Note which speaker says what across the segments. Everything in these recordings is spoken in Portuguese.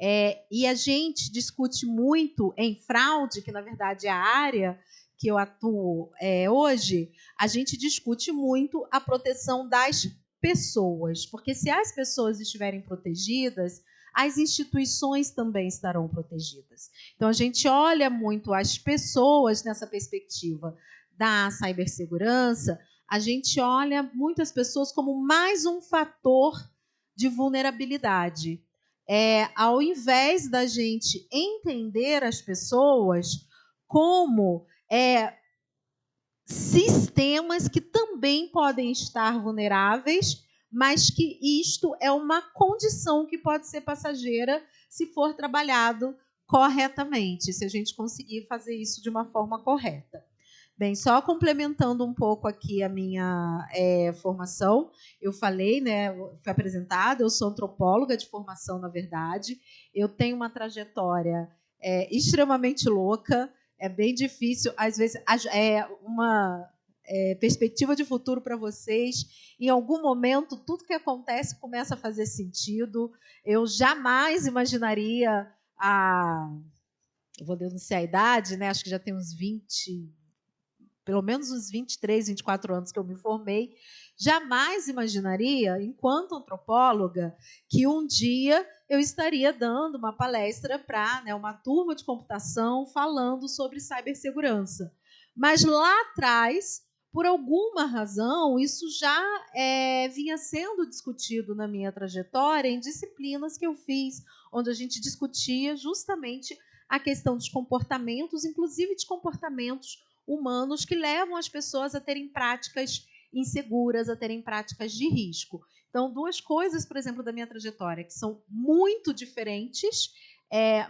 Speaker 1: E a gente discute muito em fraude, que na verdade é a área que eu atuo hoje, a gente discute muito a proteção das pessoas, porque se as pessoas estiverem protegidas, as instituições também estarão protegidas. Então a gente olha muito as pessoas nessa perspectiva da cibersegurança, a gente olha muito as pessoas como mais um fator de vulnerabilidade. Ao invés da gente entender as pessoas como sistemas que também podem estar vulneráveis, mas que isto é uma condição que pode ser passageira se for trabalhado corretamente, se a gente conseguir fazer isso de uma forma correta. Bem, só complementando um pouco aqui a minha formação, eu falei, né, fui apresentada, eu sou antropóloga de formação, na verdade, eu tenho uma trajetória extremamente louca, é bem difícil, às vezes, uma perspectiva de futuro para vocês. Em algum momento, tudo que acontece começa a fazer sentido. Eu jamais imaginaria eu vou denunciar a idade, né? Acho que já tem uns 20, pelo menos uns 23, 24 anos que eu me formei, jamais imaginaria, enquanto antropóloga, que um dia eu estaria dando uma palestra para uma turma de computação falando sobre cibersegurança. Mas lá atrás, por alguma razão, isso já vinha sendo discutido na minha trajetória em disciplinas que eu fiz, onde a gente discutia justamente a questão dos comportamentos, inclusive de comportamentos humanos que levam as pessoas a terem práticas inseguras, a terem práticas de risco. Então, duas coisas, por exemplo, da minha trajetória, que são muito diferentes,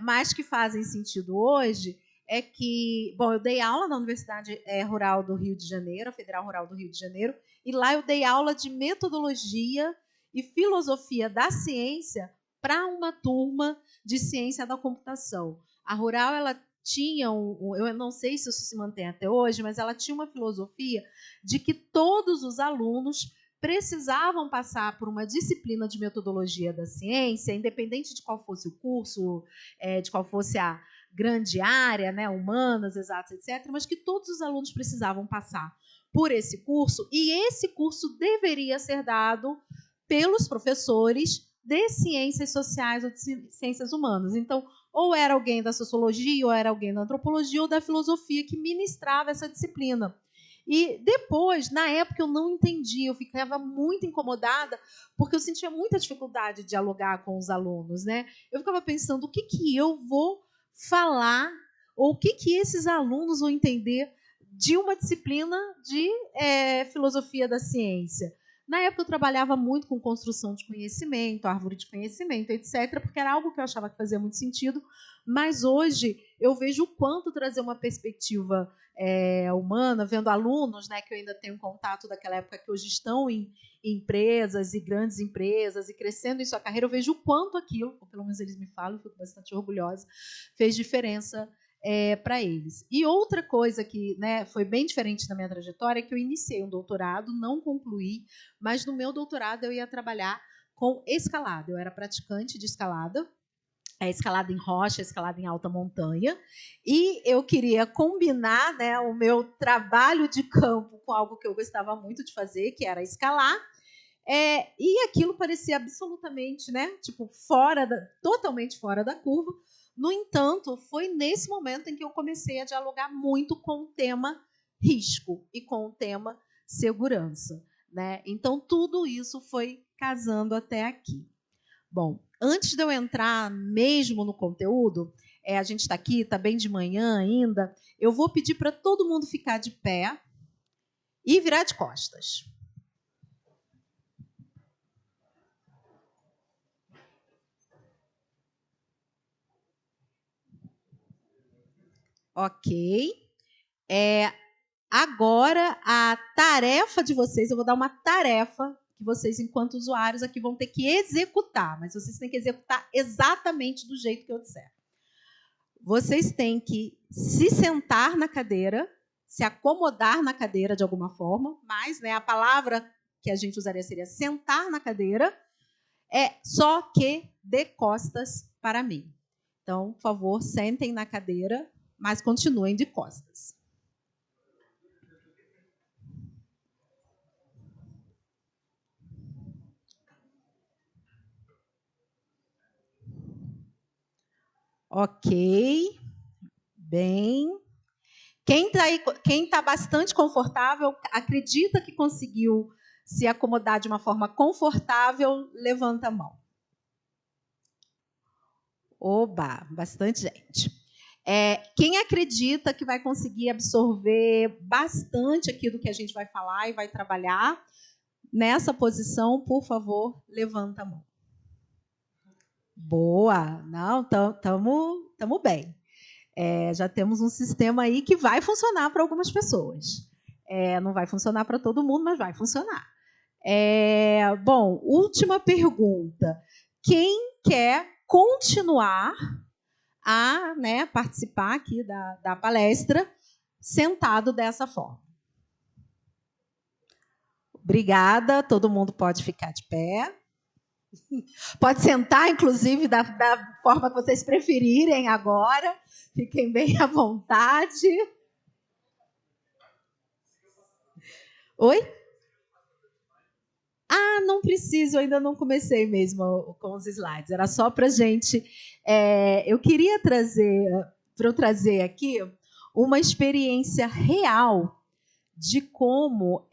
Speaker 1: mas que fazem sentido hoje, é que, bom, eu dei aula na Universidade Rural do Rio de Janeiro, a Federal Rural do Rio de Janeiro, e lá eu dei aula de metodologia e filosofia da ciência para uma turma de ciência da computação. A Rural, ela tinha eu não sei se isso se mantém até hoje, mas ela tinha uma filosofia de que todos os alunos precisavam passar por uma disciplina de metodologia da ciência, independente de qual fosse o curso, de qual fosse a grande área, né, humanas, exatas, etc., mas que todos os alunos precisavam passar por esse curso, e esse curso deveria ser dado pelos professores de ciências sociais ou de ciências humanas. Então, ou era alguém da sociologia, ou era alguém da antropologia, ou da filosofia que ministrava essa disciplina. E depois, na época, eu não entendia, eu ficava muito incomodada, porque eu sentia muita dificuldade de dialogar com os alunos, né? Eu ficava pensando, o que eu vou falar, ou o que esses alunos vão entender de uma disciplina de filosofia da ciência. Na época, eu trabalhava muito com construção de conhecimento, árvore de conhecimento, etc., porque era algo que eu achava que fazia muito sentido, mas hoje eu vejo o quanto trazer uma perspectiva humana, vendo alunos, né, que eu ainda tenho contato daquela época, que hoje estão em empresas e grandes empresas e crescendo em sua carreira, eu vejo o quanto aquilo, ou pelo menos eles me falam, eu fico bastante orgulhosa, fez diferença para eles. E outra coisa que, né, foi bem diferente da minha trajetória é que eu iniciei um doutorado, não concluí, mas no meu doutorado eu ia trabalhar com escalada. Eu era praticante de escalada, escalada em rocha, escalada em alta montanha, e eu queria combinar, né, o meu trabalho de campo com algo que eu gostava muito de fazer, que era escalar. E aquilo parecia absolutamente, né, tipo, totalmente fora da curva. No entanto, foi nesse momento em que eu comecei a dialogar muito com o tema risco e com o tema segurança, né? Então, tudo isso foi casando até aqui. Bom, antes de eu entrar mesmo no conteúdo, a gente está aqui, está bem de manhã ainda, eu vou pedir para todo mundo ficar de pé e virar de costas. Ok. Agora, a tarefa de vocês, eu vou dar uma tarefa que vocês, enquanto usuários, aqui vão ter que executar, mas vocês têm que executar exatamente do jeito que eu disser. Vocês têm que se sentar na cadeira, se acomodar na cadeira de alguma forma, mas, né, a palavra que a gente usaria seria sentar na cadeira, Só que de costas para mim. Então, por favor, sentem na cadeira, mas continuem de costas. Ok. Bem. Quem está bastante confortável, acredita que conseguiu se acomodar de uma forma confortável, levanta a mão. Oba, bastante gente. Quem acredita que vai conseguir absorver bastante aqui do que a gente vai falar e vai trabalhar, nessa posição, por favor, levanta a mão. Boa, não, estamos bem. Já temos um sistema aí que vai funcionar para algumas pessoas. Não vai funcionar para todo mundo, mas vai funcionar. Bom, última pergunta. Quem quer continuar a participar aqui da palestra sentado dessa forma? Obrigada, todo mundo pode ficar de pé. Pode sentar, inclusive, da forma que vocês preferirem agora. Fiquem bem à vontade. Oi? Não preciso, eu ainda não comecei mesmo com os slides. Era só para gente. Eu queria trazer aqui uma experiência real de como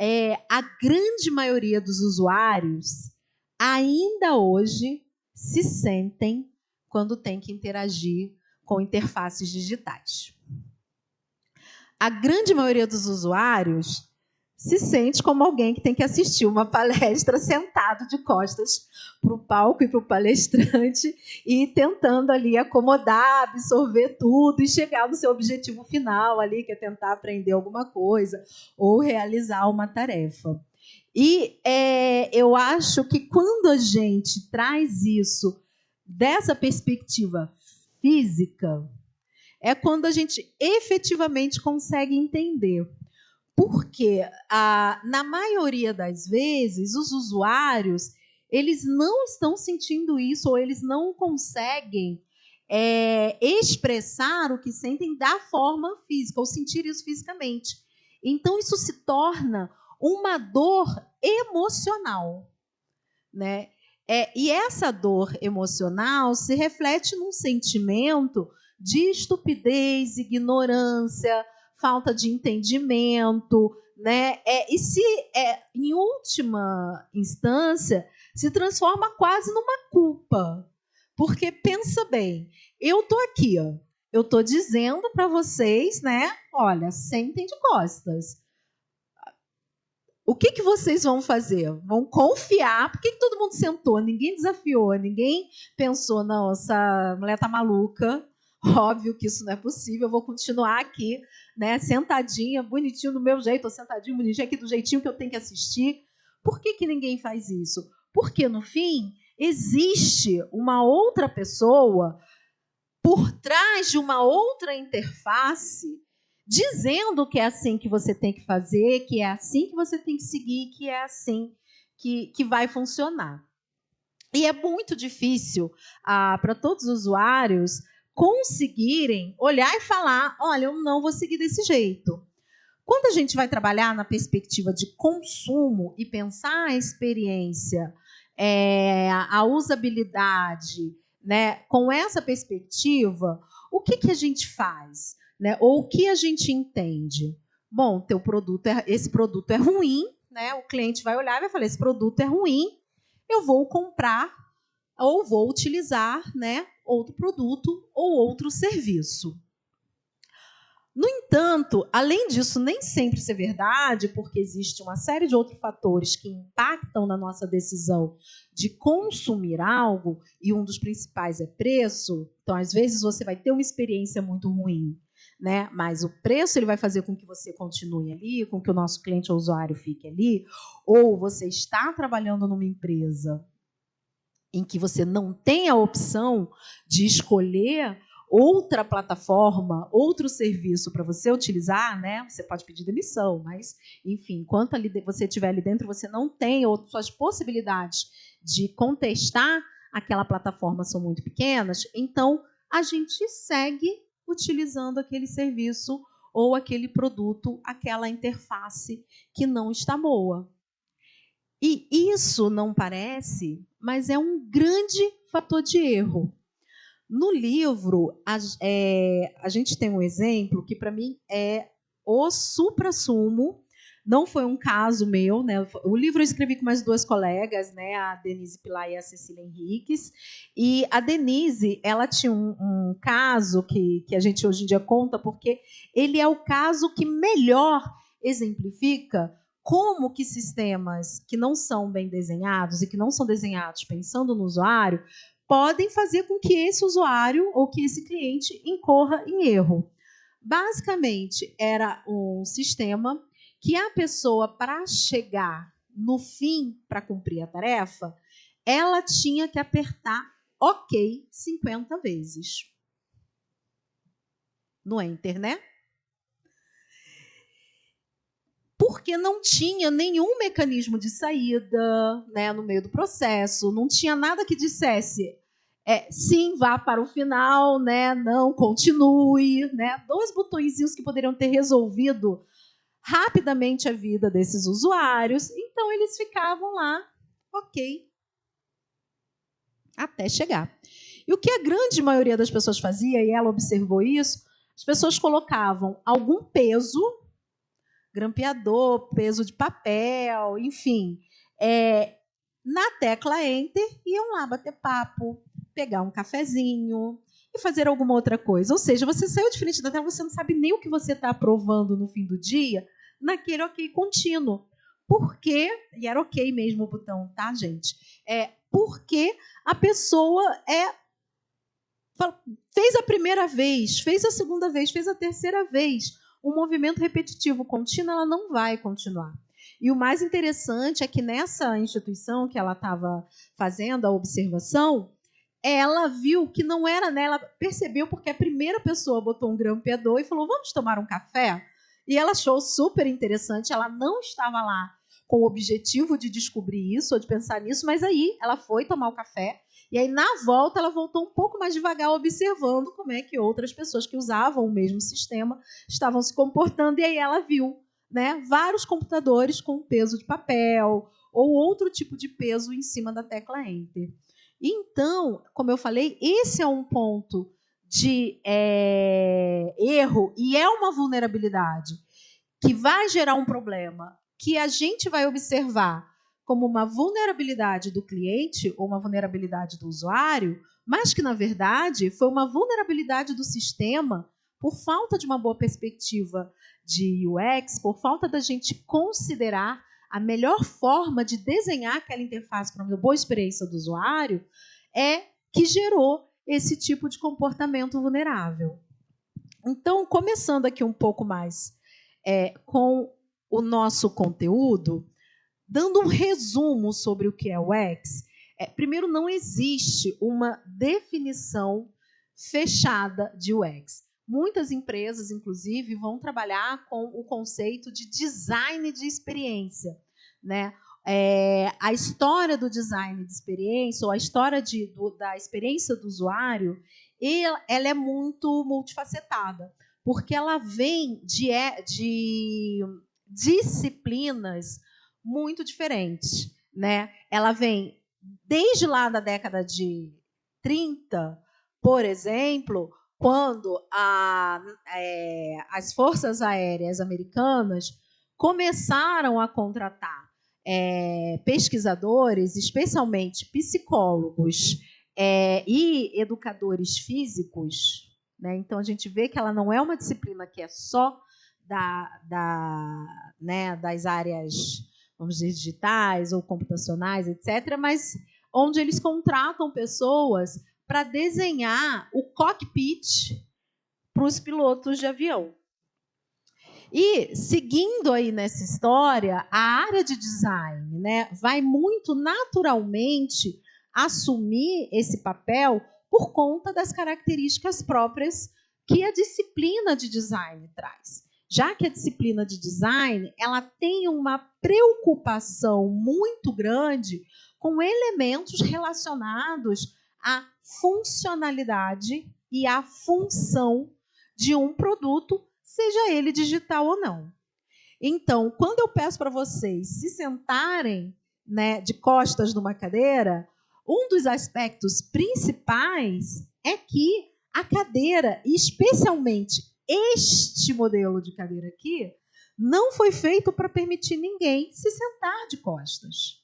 Speaker 1: a grande maioria dos usuários ainda hoje se sentem quando tem que interagir com interfaces digitais. A grande maioria dos usuários se sente como alguém que tem que assistir uma palestra sentado de costas para o palco e para o palestrante e tentando ali acomodar, absorver tudo e chegar no seu objetivo final ali, que é tentar aprender alguma coisa ou realizar uma tarefa. E eu acho que quando a gente traz isso dessa perspectiva física, é quando a gente efetivamente consegue entender. Porque, na maioria das vezes, os usuários eles não estão sentindo isso ou eles não conseguem expressar o que sentem da forma física ou sentir isso fisicamente. Então, isso se torna uma dor emocional, né? E essa dor emocional se reflete num sentimento de estupidez, ignorância, falta de entendimento, né? E se, em última instância, se transforma quase numa culpa. Porque, pensa bem, eu estou aqui, ó, eu estou dizendo para vocês, né? Olha, sentem de costas. O que vocês vão fazer? Vão confiar? Por que todo mundo sentou? Ninguém desafiou, ninguém pensou, não, essa mulher tá maluca. Óbvio que isso não é possível, eu vou continuar aqui, né, sentadinha, bonitinho do meu jeito, ou sentadinho, bonitinho aqui do jeitinho que eu tenho que assistir. Por que ninguém faz isso? Porque, no fim, existe uma outra pessoa por trás de uma outra interface dizendo que é assim que você tem que fazer, que é assim que você tem que seguir, que é assim que vai funcionar. E é muito difícil para todos os usuários conseguirem olhar e falar, olha, eu não vou seguir desse jeito. Quando a gente vai trabalhar na perspectiva de consumo e pensar a experiência, a usabilidade, né, com essa perspectiva, o que a gente faz? Né? Ou o que a gente entende? Bom, esse produto é ruim, né? O cliente vai olhar e vai falar, esse produto é ruim, eu vou comprar ou vou utilizar, né, outro produto ou outro serviço. No entanto, além disso nem sempre ser verdade, porque existe uma série de outros fatores que impactam na nossa decisão de consumir algo, e um dos principais é preço. Então, às vezes, você vai ter uma experiência muito ruim, né? Mas o preço ele vai fazer com que você continue ali, com que o nosso cliente ou usuário fique ali, ou você está trabalhando numa empresa em que você não tem a opção de escolher outra plataforma, outro serviço para você utilizar, né? Você pode pedir demissão, mas, enfim, enquanto você estiver ali dentro, você não tem suas possibilidades de contestar aquela plataforma são muito pequenas, então a gente segue utilizando aquele serviço ou aquele produto, aquela interface que não está boa. E isso não parece, mas é um grande fator de erro. No livro, a gente tem um exemplo que, para mim, é o suprassumo. Não foi um caso meu, né? O livro eu escrevi com mais 2 colegas, né? A Denise Pilar e a Cecília Henriques. E a Denise, ela tinha um caso que a gente hoje em dia conta, porque ele é o caso que melhor exemplifica como que sistemas que não são bem desenhados e que não são desenhados pensando no usuário podem fazer com que esse usuário ou que esse cliente incorra em erro. Basicamente, era um sistema que a pessoa, para chegar no fim, para cumprir a tarefa, ela tinha que apertar OK 50 vezes. No Enter, né? Porque não tinha nenhum mecanismo de saída, né, no meio do processo, não tinha nada que dissesse sim, vá para o final, né, não, continue, né, 2 botõezinhos que poderiam ter resolvido rapidamente a vida desses usuários, então eles ficavam lá, OK, até chegar. E o que a grande maioria das pessoas fazia, e ela observou isso, as pessoas colocavam algum peso, grampeador, peso de papel, enfim, na tecla Enter, iam lá bater papo, pegar um cafezinho e fazer alguma outra coisa. Ou seja, você saiu de frente da tela, você não sabe nem o que você está aprovando no fim do dia, naquele OK contínuo. Por quê? E era OK mesmo o botão, tá, gente? Porque a pessoa fez a primeira vez, fez a segunda vez, fez a terceira vez. Um movimento repetitivo contínuo, ela não vai continuar. E o mais interessante é que nessa instituição que ela estava fazendo a observação, ela viu que não era nela, percebeu porque a primeira pessoa botou um grampeador e falou, vamos tomar um café? E ela achou super interessante, ela não estava lá com o objetivo de descobrir isso ou de pensar nisso, mas aí ela foi tomar o café e aí na volta ela voltou um pouco mais devagar observando como é que outras pessoas que usavam o mesmo sistema estavam se comportando e aí ela viu, né, vários computadores com peso de papel ou outro tipo de peso em cima da tecla Enter. Então, como eu falei, esse é um ponto de erro e é uma vulnerabilidade que vai gerar um problema que a gente vai observar como uma vulnerabilidade do cliente ou uma vulnerabilidade do usuário, mas que, na verdade, foi uma vulnerabilidade do sistema por falta de uma boa perspectiva de UX, por falta da gente considerar a melhor forma de desenhar aquela interface para uma boa experiência do usuário, que gerou esse tipo de comportamento vulnerável. Então, começando aqui um pouco mais com o nosso conteúdo, dando um resumo sobre o que é UX, primeiro, não existe uma definição fechada de UX. Muitas empresas, inclusive, vão trabalhar com o conceito de design de experiência, né? A história do design de experiência, ou a história da experiência do usuário, ela é muito multifacetada, porque ela vem de disciplinas muito diferentes, né? Ela vem desde lá da década de 30, por exemplo, quando as forças aéreas americanas começaram a contratar pesquisadores, especialmente psicólogos e educadores físicos, né? Então a gente vê que ela não é uma disciplina que é só das áreas, vamos dizer, digitais ou computacionais, etc., mas onde eles contratam pessoas para desenhar o cockpit para os pilotos de avião. E, seguindo aí nessa história, a área de design, né, vai muito naturalmente assumir esse papel por conta das características próprias que a disciplina de design traz. Já que a disciplina de design ela tem uma preocupação muito grande com elementos relacionados à funcionalidade e à função de um produto, seja ele digital ou não. Então, quando eu peço para vocês se sentarem, né, de costas numa cadeira, um dos aspectos principais é que a cadeira, especialmente este modelo de cadeira aqui, não foi feito para permitir ninguém se sentar de costas.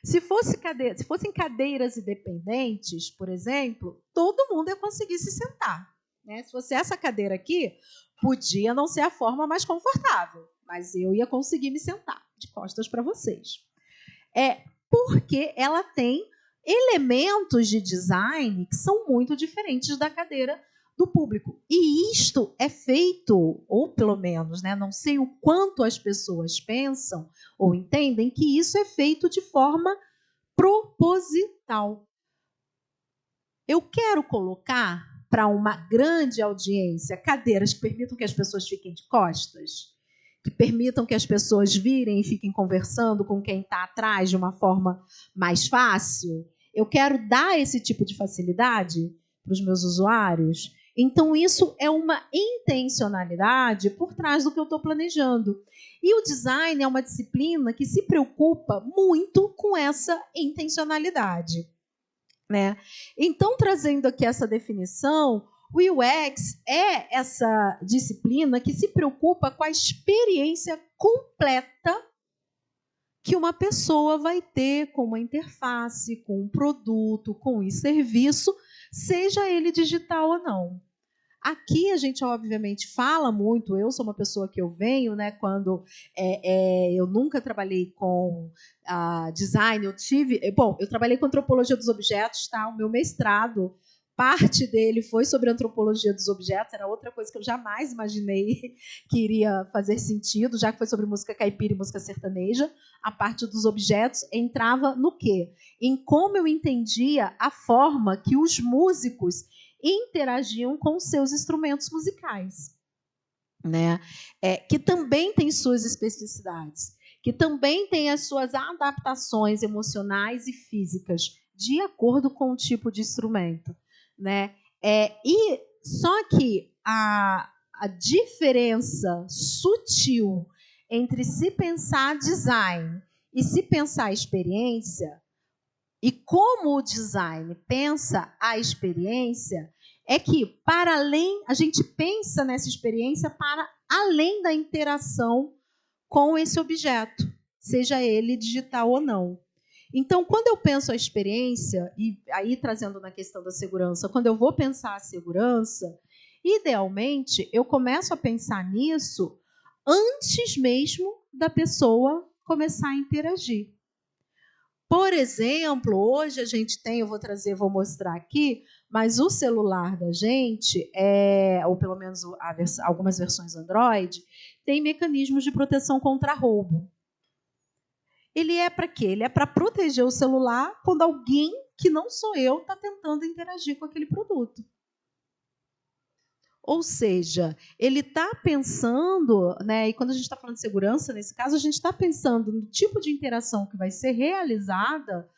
Speaker 1: Se fossem cadeiras independentes, por exemplo, todo mundo ia conseguir se sentar, né? Se fosse essa cadeira aqui, podia não ser a forma mais confortável, mas eu ia conseguir me sentar de costas para vocês. Porque ela tem elementos de design que são muito diferentes da cadeira do público. E isto é feito, ou pelo menos, né, não sei o quanto as pessoas pensam ou entendem que isso é feito de forma proposital. Eu quero colocar para uma grande audiência cadeiras que permitam que as pessoas fiquem de costas, que permitam que as pessoas virem e fiquem conversando com quem está atrás de uma forma mais fácil. Eu quero dar esse tipo de facilidade para os meus usuários. Então, isso é uma intencionalidade por trás do que eu estou planejando. E o design é uma disciplina que se preocupa muito com essa intencionalidade, né? Então, trazendo aqui essa definição, o UX é essa disciplina que se preocupa com a experiência completa que uma pessoa vai ter com uma interface, com um produto, com um serviço, seja ele digital ou não. Aqui a gente, obviamente, fala muito, eu sou uma pessoa que eu venho, né, quando eu nunca trabalhei com design, eu trabalhei com antropologia dos objetos, tá? O meu mestrado, parte dele foi sobre antropologia dos objetos, era outra coisa que eu jamais imaginei que iria fazer sentido, já que foi sobre música caipira e música sertaneja. A parte dos objetos entrava no quê? Em como eu entendia a forma que os músicos interagiam com seus instrumentos musicais, né? Que também tem suas especificidades, que também tem as suas adaptações emocionais e físicas de acordo com o tipo de instrumento, né? E só que a diferença sutil entre se pensar design e se pensar experiência, e como o design pensa a experiência, é que, para além, a gente pensa nessa experiência para além da interação com esse objeto, seja ele digital ou não. Então, quando eu penso a experiência, e aí trazendo na questão da segurança, quando eu vou pensar a segurança, idealmente, eu começo a pensar nisso antes mesmo da pessoa começar a interagir. Por exemplo, hoje a gente tem, vou mostrar aqui, mas o celular da gente, ou pelo menos algumas versões Android, tem mecanismos de proteção contra roubo. Ele é para quê? Ele é para proteger o celular quando alguém que não sou eu está tentando interagir com aquele produto. Ou seja, ele está pensando, né, e quando a gente está falando de segurança, nesse caso, a gente está pensando no tipo de interação que vai ser realizada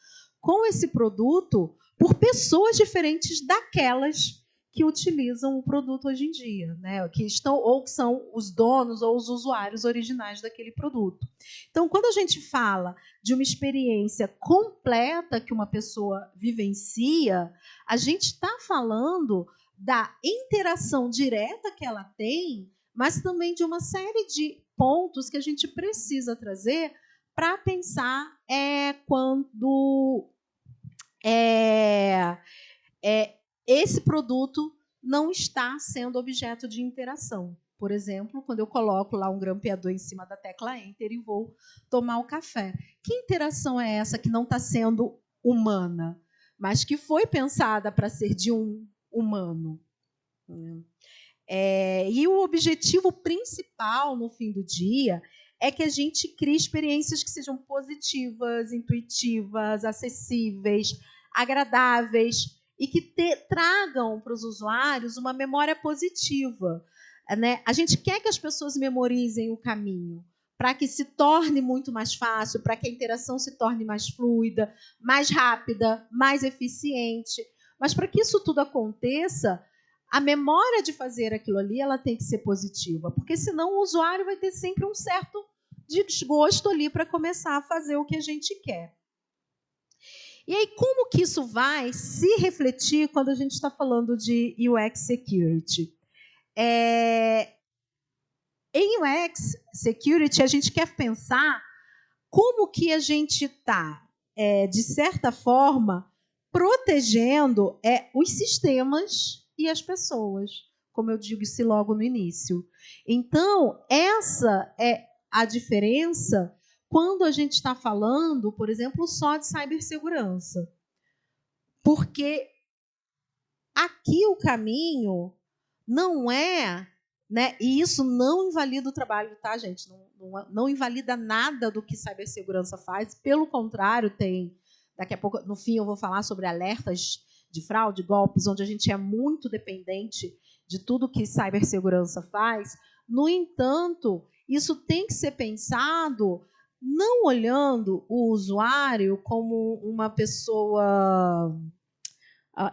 Speaker 1: com esse produto por pessoas diferentes daquelas que utilizam o produto hoje em dia, né, que são os donos ou os usuários originais daquele produto. Então, quando a gente fala de uma experiência completa que uma pessoa vivencia, a gente está falando da interação direta que ela tem, mas também de uma série de pontos que a gente precisa trazer para pensar quando esse produto não está sendo objeto de interação. Por exemplo, quando eu coloco lá um grampeador em cima da tecla Enter e vou tomar o café. Que interação é essa que não está sendo humana, mas que foi pensada para ser de um humano? E o objetivo principal, no fim do dia, é que a gente crie experiências que sejam positivas, intuitivas, acessíveis, agradáveis e que tragam para os usuários uma memória positiva, né? A gente quer que as pessoas memorizem o caminho, para que se torne muito mais fácil, para que a interação se torne mais fluida, mais rápida, mais eficiente. Mas para que isso tudo aconteça, a memória de fazer aquilo ali, ela tem que ser positiva, porque senão o usuário vai ter sempre um certo desgosto ali para começar a fazer o que a gente quer. E aí, como que isso vai se refletir quando a gente está falando de UX Security? Em UX Security, a gente quer pensar como que a gente está, de certa forma, protegendo os sistemas e as pessoas, como eu disse logo no início. Então, essa é a diferença quando a gente está falando, por exemplo, só de cibersegurança. Porque aqui o caminho não é, né? E isso não invalida o trabalho, tá, gente? Não invalida nada do que cibersegurança faz. Pelo contrário, daqui a pouco, no fim, eu vou falar sobre alertas de fraude, golpes, onde a gente é muito dependente de tudo que cibersegurança faz. No entanto, isso tem que ser pensado não olhando o usuário como uma pessoa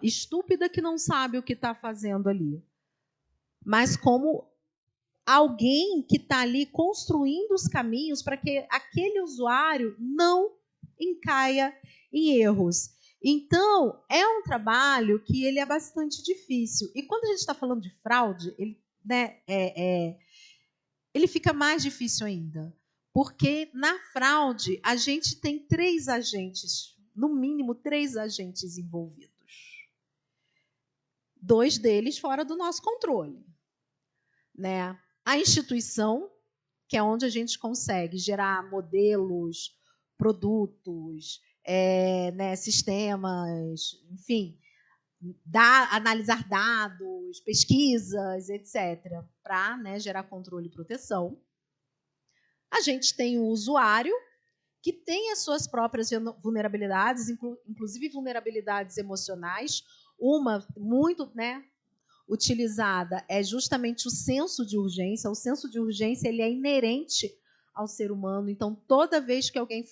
Speaker 1: estúpida que não sabe o que está fazendo ali, mas como alguém que está ali construindo os caminhos para que aquele usuário não encaia em erros. Então, é um trabalho que ele é bastante difícil. E quando a gente está falando de fraude, ele fica mais difícil ainda. Porque na fraude, a gente tem 3 agentes, no mínimo 3 agentes envolvidos. 2 deles fora do nosso controle. Né? A instituição, que é onde a gente consegue gerar modelos, produtos, sistemas, enfim, analisar dados, pesquisas, etc., para gerar controle e proteção. A gente tem o usuário, que tem as suas próprias vulnerabilidades, inclusive vulnerabilidades emocionais. Uma muito, utilizada é justamente o senso de urgência. O senso de urgência ele é inerente ao ser humano. Então, toda vez que alguém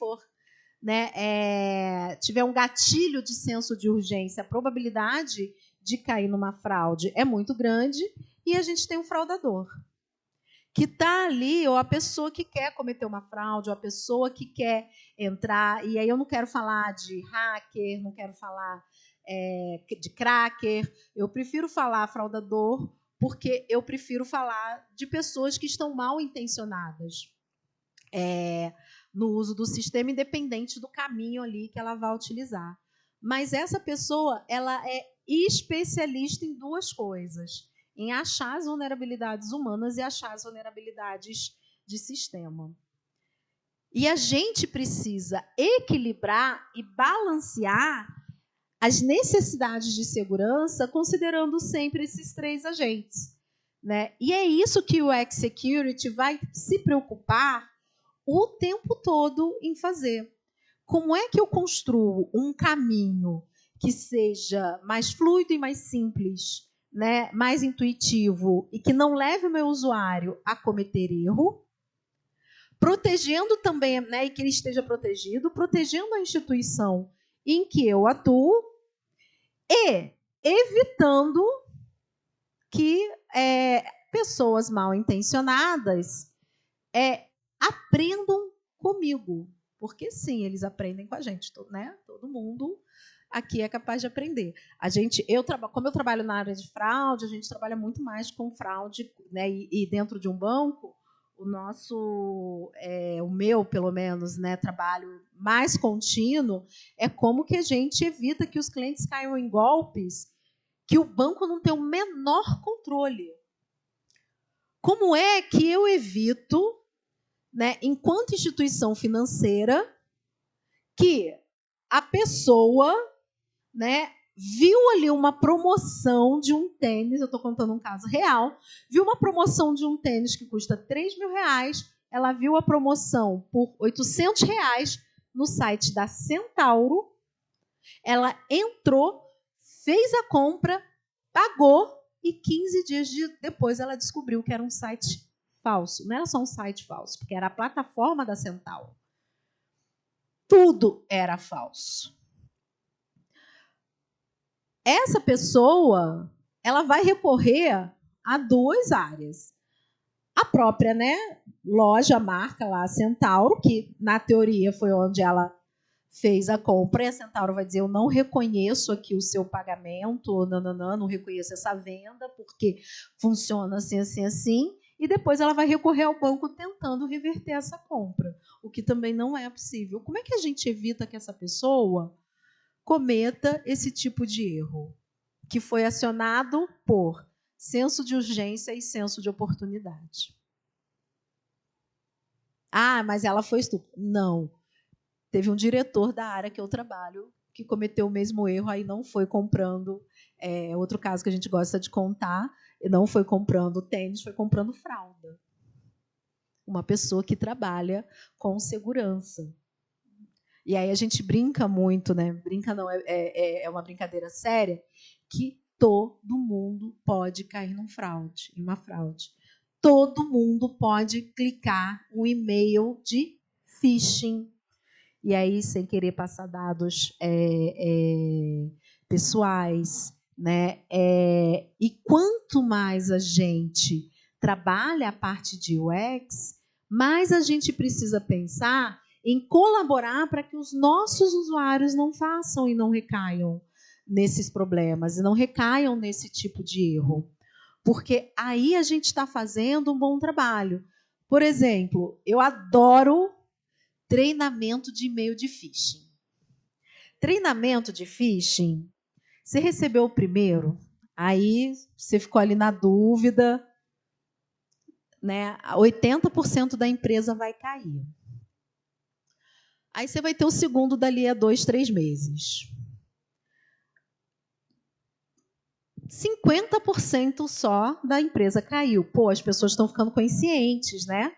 Speaker 1: tiver um gatilho de senso de urgência, a probabilidade de cair numa fraude é muito grande. E a gente tem um fraudador, que está ali, ou a pessoa que quer cometer uma fraude, ou a pessoa que quer entrar. E aí eu não quero falar de hacker, não quero falar de cracker, eu prefiro falar fraudador, porque eu prefiro falar de pessoas que estão mal intencionadas no uso do sistema, independente do caminho ali que ela vai utilizar. Mas essa pessoa, ela é especialista em 2 coisas: em achar as vulnerabilidades humanas e achar as vulnerabilidades de sistema. E a gente precisa equilibrar e balancear as necessidades de segurança, considerando sempre esses 3 agentes. Né? E é isso que o UX Security vai se preocupar o tempo todo em fazer. Como é que eu construo um caminho que seja mais fluido e mais simples, né? Mais intuitivo, e que não leve o meu usuário a cometer erro, protegendo também, e que ele esteja protegido, protegendo a instituição em que eu atuo, e evitando que pessoas mal intencionadas aprendam comigo. Porque sim, eles aprendem com a gente, né? Todo mundo aqui é capaz de aprender. Como eu trabalho na área de fraude, a gente trabalha muito mais com fraude, né? E dentro de um banco, o meu, pelo menos, né, trabalho mais contínuo é como que a gente evita que os clientes caiam em golpes que o banco não tem o menor controle. Como é que eu evito, né, enquanto instituição financeira, que a pessoa, né, viu ali uma promoção de um tênis, eu estou contando um caso real, viu uma promoção de um tênis que custa R$3.000, ela viu a promoção por R$800 no site da Centauro, ela entrou, fez a compra, pagou e 15 dias depois ela descobriu que era um site falso. Não era só um site falso, porque era a plataforma da Centauro. Tudo era falso. Essa pessoa, ela vai recorrer a duas áreas. A própria, né, loja, marca lá, Centauro, que na teoria foi onde ela fez a compra, e a Centauro vai dizer, eu não reconheço aqui o seu pagamento, não reconheço essa venda, porque funciona assim, assim, assim, e depois ela vai recorrer ao banco tentando reverter essa compra, o que também não é possível. Como é que a gente evita que essa pessoa cometa esse tipo de erro, que foi acionado por senso de urgência e senso de oportunidade? Ah, mas ela foi estúpida. Não. Teve um diretor da área que eu trabalho que cometeu o mesmo erro, aí não foi comprando, outro caso que a gente gosta de contar, não foi comprando tênis, foi comprando fralda. Uma pessoa que trabalha com segurança. E aí a gente brinca muito, né? Brinca não, é uma brincadeira séria, que todo mundo pode cair em uma fraude. Todo mundo pode clicar um e-mail de phishing. E aí, sem querer passar dados pessoais, né? E quanto mais a gente trabalha a parte de UX, mais a gente precisa pensar em colaborar para que os nossos usuários não façam e não recaiam nesses problemas, e não recaiam nesse tipo de erro. Porque aí a gente está fazendo um bom trabalho. Por exemplo, eu adoro treinamento de e-mail de phishing. Treinamento de phishing, você recebeu o primeiro, aí você ficou ali na dúvida, né? 80% da empresa vai cair. Aí você vai ter o segundo dali a 2, 3 meses. 50% só da empresa caiu. Pô, as pessoas estão ficando conscientes, né?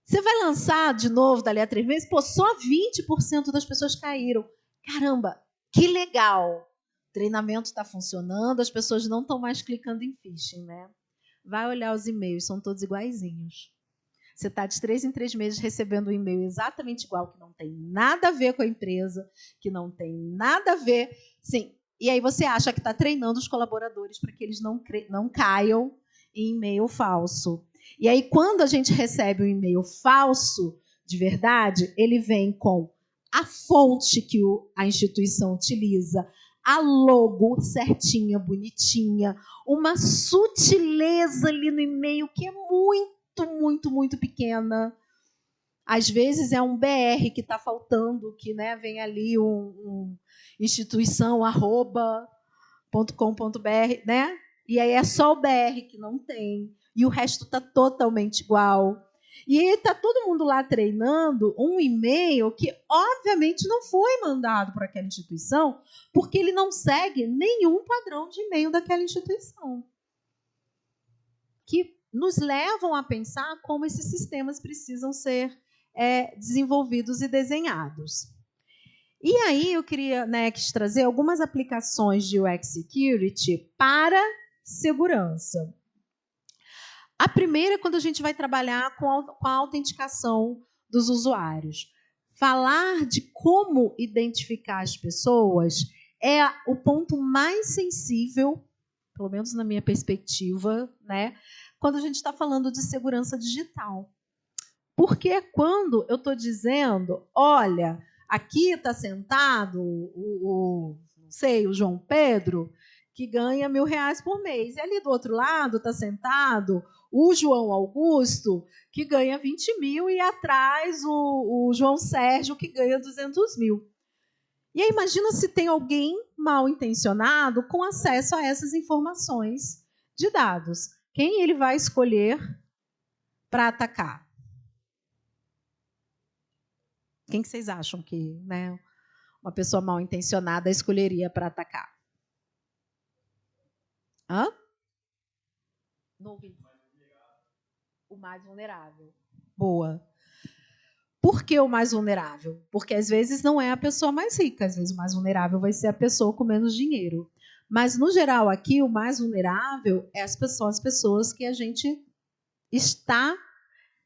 Speaker 1: Você vai lançar de novo dali a 3 meses, pô, só 20% das pessoas caíram. Caramba, que legal! O treinamento está funcionando, as pessoas não estão mais clicando em phishing, né? Vai olhar os e-mails, são todos iguaizinhos. Você está de 3 em 3 meses recebendo um e-mail exatamente igual, que não tem nada a ver com a empresa, que não tem nada a ver. Sim. E aí você acha que está treinando os colaboradores para que eles não caiam em e-mail falso. E aí, quando a gente recebe um e-mail falso, de verdade, ele vem com a fonte que a instituição utiliza, a logo certinha, bonitinha, uma sutileza ali no e-mail que é muito pequena. Às vezes é um BR que está faltando, que, né, vem ali um instituição @.com.br, né? E aí é só o BR que não tem, e o resto está totalmente igual. E está todo mundo lá treinando um e-mail que, obviamente, não foi mandado por aquela instituição, porque ele não segue nenhum padrão de e-mail daquela instituição. Que nos levam a pensar como esses sistemas precisam ser desenvolvidos e desenhados. E aí eu queria, né, trazer algumas aplicações de UX Security para segurança. A primeira é quando a gente vai trabalhar com a autenticação dos usuários. Falar de como identificar as pessoas é o ponto mais sensível, pelo menos na minha perspectiva, né, quando a gente está falando de segurança digital. Porque é quando eu estou dizendo, olha, aqui está sentado não sei, o João Pedro, que ganha R$1.000 por mês. E ali do outro lado está sentado o João Augusto, que ganha 20 mil, e atrás o João Sérgio, que ganha 200 mil. E aí imagina se tem alguém mal intencionado com acesso a essas informações de dados. Quem ele vai escolher para atacar? Quem que vocês acham que, né, uma pessoa mal intencionada escolheria para atacar? Hã? Não ouvi. O mais vulnerável. Boa. Por que o mais vulnerável? Porque às vezes não é a pessoa mais rica, às vezes o mais vulnerável vai ser a pessoa com menos dinheiro. Mas, no geral, aqui, o mais vulnerável são as pessoas que a gente está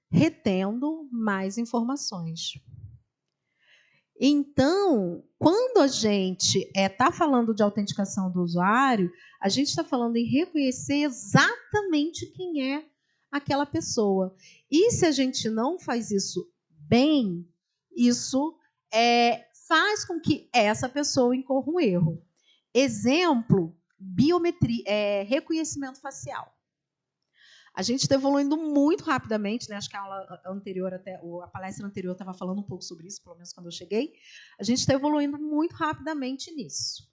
Speaker 1: retendo mais informações. Então, quando a gente está falando de autenticação do usuário, a gente está falando em reconhecer exatamente quem é aquela pessoa. E se a gente não faz isso bem, isso faz com que essa pessoa incorra um erro. Exemplo, biometria, reconhecimento facial. A gente está evoluindo muito rapidamente, né? Acho que a aula anterior, a palestra anterior estava falando um pouco sobre isso, pelo menos quando eu cheguei. A gente está evoluindo muito rapidamente nisso.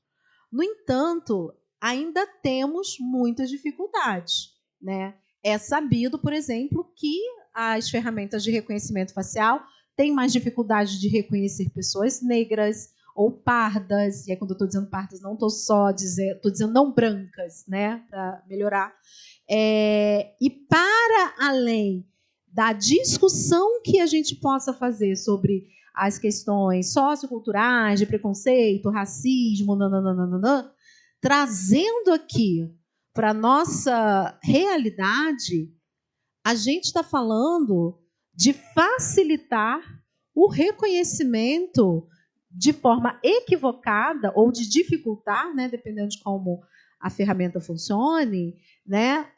Speaker 1: No entanto, ainda temos muitas dificuldades, né? É sabido, por exemplo, que as ferramentas de reconhecimento facial têm mais dificuldade de reconhecer pessoas negras ou pardas. E aí, quando eu estou dizendo pardas, não estou só dizendo, estou dizendo não brancas, né? Para melhorar. E para além da discussão que a gente possa fazer sobre as questões socioculturais, de preconceito, racismo, trazendo aqui para a nossa realidade, a gente está falando de facilitar o reconhecimento de forma equivocada ou de dificultar, né, dependendo de como a ferramenta funcione, né,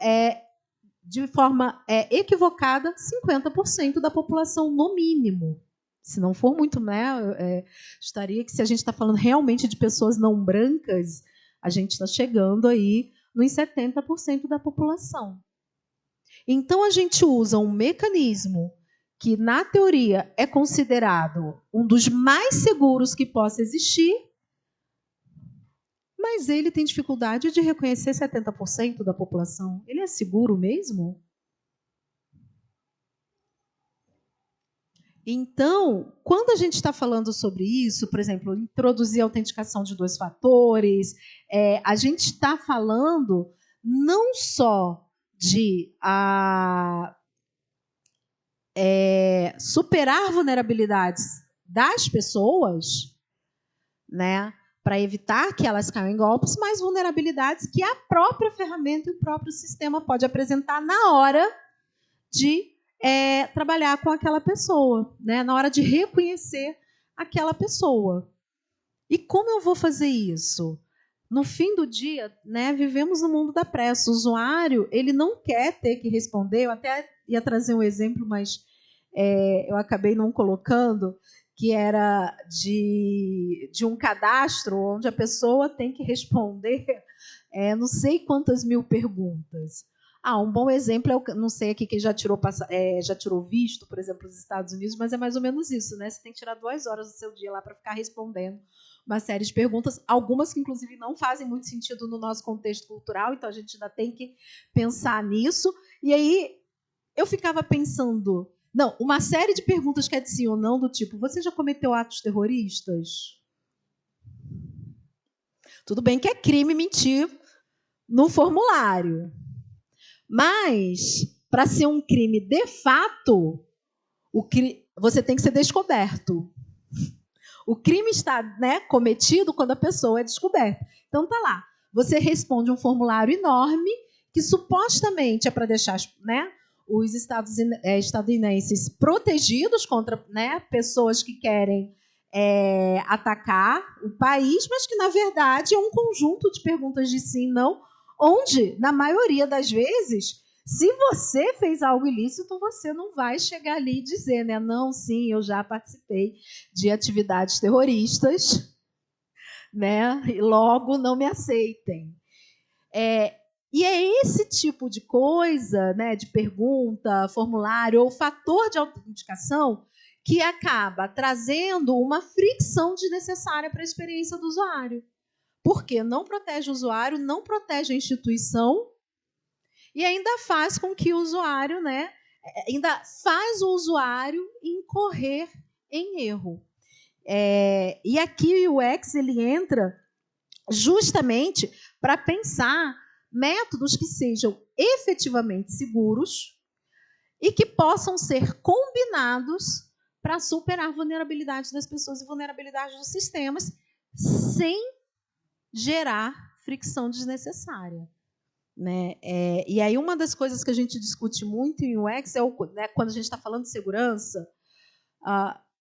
Speaker 1: de forma equivocada, 50% da população, no mínimo. Se não for muito, né, estaria que se a gente está falando realmente de pessoas não brancas, a gente está chegando aí nos 70% da população. Então, a gente usa um mecanismo que, na teoria, é considerado um dos mais seguros que possa existir, mas ele tem dificuldade de reconhecer 70% da população. Ele é seguro mesmo? Então, quando a gente está falando sobre isso, por exemplo, introduzir a autenticação de 2 fatores, a gente está falando não só de superar vulnerabilidades das pessoas, né, para evitar que elas caiam em golpes, mas vulnerabilidades que a própria ferramenta e o próprio sistema pode apresentar na hora de trabalhar com aquela pessoa, né, na hora de reconhecer aquela pessoa. E como eu vou fazer isso? No fim do dia, né, vivemos no mundo da pressa. O usuário, ele não quer ter que responder. Eu até ia trazer um exemplo, mas eu acabei não colocando, que era de um cadastro onde a pessoa tem que responder não sei quantas mil perguntas. Um bom exemplo é, não sei aqui quem já tirou visto, por exemplo, nos Estados Unidos, mas é mais ou menos isso, né? Você tem que tirar 2 horas do seu dia lá para ficar respondendo uma série de perguntas, algumas que, inclusive, não fazem muito sentido no nosso contexto cultural, então a gente ainda tem que pensar nisso. E aí eu ficava pensando, não, uma série de perguntas que é de sim ou não, do tipo, você já cometeu atos terroristas? Tudo bem que é crime mentir no formulário, mas, para ser um crime de fato, você tem que ser descoberto. O crime está, né, cometido quando a pessoa é descoberta. Então, tá lá. Você responde um formulário enorme que supostamente é para deixar, né, os estadunidenses protegidos contra, né, pessoas que querem atacar o país, mas que, na verdade, é um conjunto de perguntas de sim e não, onde, na maioria das vezes, se você fez algo ilícito, você não vai chegar ali e dizer, né? Não, sim, eu já participei de atividades terroristas, né? E logo não me aceitem. E é esse tipo de coisa, né, de pergunta, formulário ou fator de autenticação que acaba trazendo uma fricção desnecessária para a experiência do usuário. Porque não protege o usuário, não protege a instituição e ainda faz com que o usuário, né, ainda faz o usuário incorrer em erro. E aqui o UX ele entra justamente para pensar métodos que sejam efetivamente seguros e que possam ser combinados para superar a vulnerabilidade das pessoas e vulnerabilidade dos sistemas sem gerar fricção desnecessária. Né? E aí uma das coisas que a gente discute muito em UX é né, quando a gente está falando de segurança,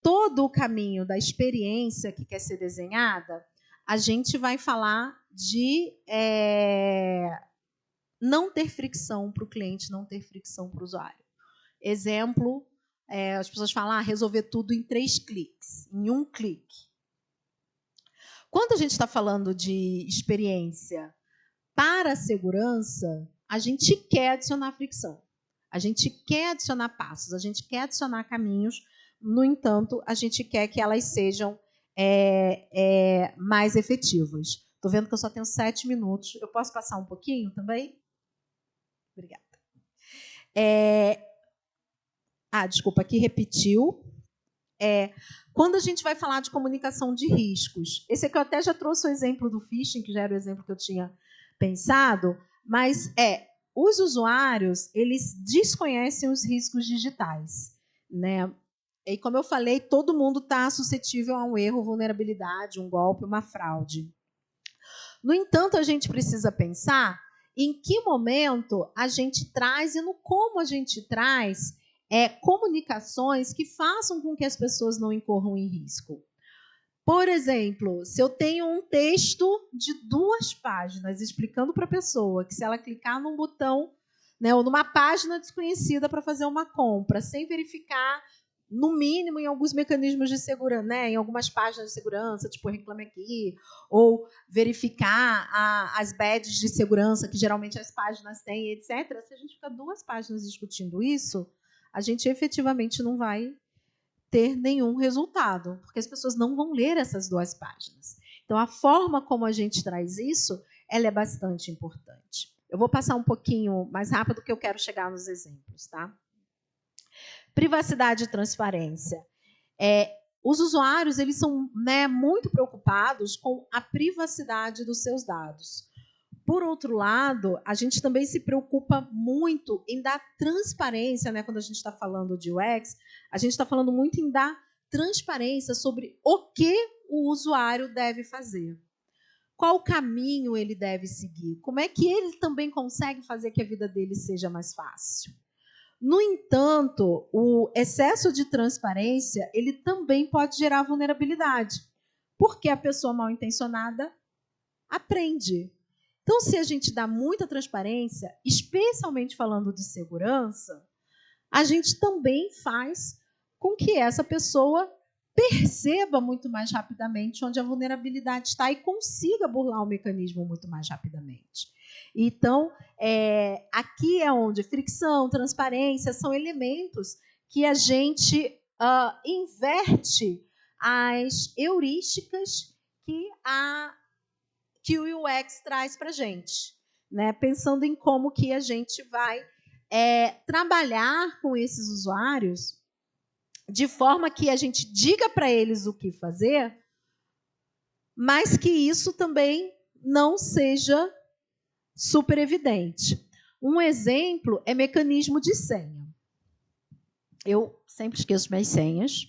Speaker 1: todo o caminho da experiência que quer ser desenhada, a gente vai falar de não ter fricção para o cliente, não ter fricção para o usuário. Exemplo, as pessoas falam resolver tudo em 3 cliques, em 1 clique. Quando a gente está falando de experiência para a segurança, a gente quer adicionar fricção, a gente quer adicionar passos, a gente quer adicionar caminhos, no entanto, a gente quer que elas sejam mais efetivas. Estou vendo que eu só tenho 7 minutos, eu posso passar um pouquinho também? Obrigada. Desculpa, aqui repetiu. Quando a gente vai falar de comunicação de riscos, esse aqui eu até já trouxe o exemplo do phishing, que já era o exemplo que eu tinha pensado, mas os usuários, eles desconhecem os riscos digitais, né? E como eu falei, todo mundo está suscetível a um erro, vulnerabilidade, um golpe, uma fraude. No entanto, a gente precisa pensar em que momento a gente traz e no como a gente traz comunicações que façam com que as pessoas não incorram em risco. Por exemplo, se eu tenho um texto de 2 páginas explicando para a pessoa que se ela clicar num botão, né, ou numa página desconhecida para fazer uma compra, sem verificar, no mínimo, em alguns mecanismos de segurança, né, em algumas páginas de segurança, tipo Reclame Aqui, ou verificar as badges de segurança, que geralmente as páginas têm, etc. Se a gente ficar 2 páginas discutindo isso, a gente efetivamente não vai ter nenhum resultado, porque as pessoas não vão ler essas 2 páginas. Então, a forma como a gente traz isso, ela é bastante importante. Eu vou passar um pouquinho mais rápido, que eu quero chegar nos exemplos, tá? Privacidade e transparência. Os usuários, eles são, né, muito preocupados com a privacidade dos seus dados. Por outro lado, a gente também se preocupa muito em dar transparência, né? Quando a gente está falando de UX, a gente está falando muito em dar transparência sobre o que o usuário deve fazer. Qual caminho ele deve seguir? Como é que ele também consegue fazer que a vida dele seja mais fácil? No entanto, o excesso de transparência, ele também pode gerar vulnerabilidade, porque a pessoa mal intencionada aprende. Então, se a gente dá muita transparência, especialmente falando de segurança, a gente também faz com que essa pessoa perceba muito mais rapidamente onde a vulnerabilidade está e consiga burlar o mecanismo muito mais rapidamente. Então, aqui é onde fricção, transparência são elementos que a gente inverte as heurísticas que o UX traz para a gente, né? Pensando em como que a gente vai trabalhar com esses usuários de forma que a gente diga para eles o que fazer, mas que isso também não seja super evidente. Um exemplo é mecanismo de senha. Eu sempre esqueço minhas senhas.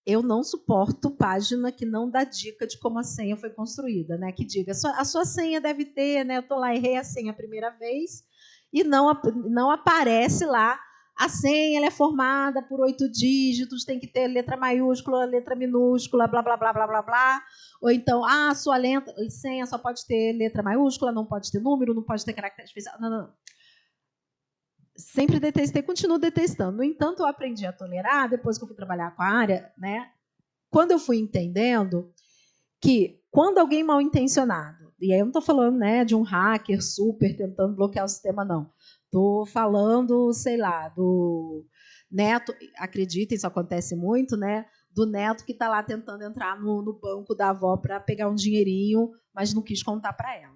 Speaker 1: Eu não suporto página que não dá dica de como a senha foi construída, né? Que diga, a sua senha deve ter, né? Eu estou lá, errei a senha a primeira vez e não aparece lá. A senha ela é formada por 8 dígitos, tem que ter letra maiúscula, letra minúscula, blá, blá, blá, blá, blá, blá. Ou então, a sua senha só pode ter letra maiúscula, não pode ter número, não pode ter caractere especial. Não. Sempre detestei, continuo detestando. No entanto, eu aprendi a tolerar depois que eu fui trabalhar com a área, né? Quando eu fui entendendo que quando alguém mal intencionado, e aí eu não estou falando, né, de um hacker super tentando bloquear o sistema, não. Estou falando, sei lá, do neto, acreditem, isso acontece muito, né? Do neto que está lá tentando entrar no banco da avó para pegar um dinheirinho, mas não quis contar para ela.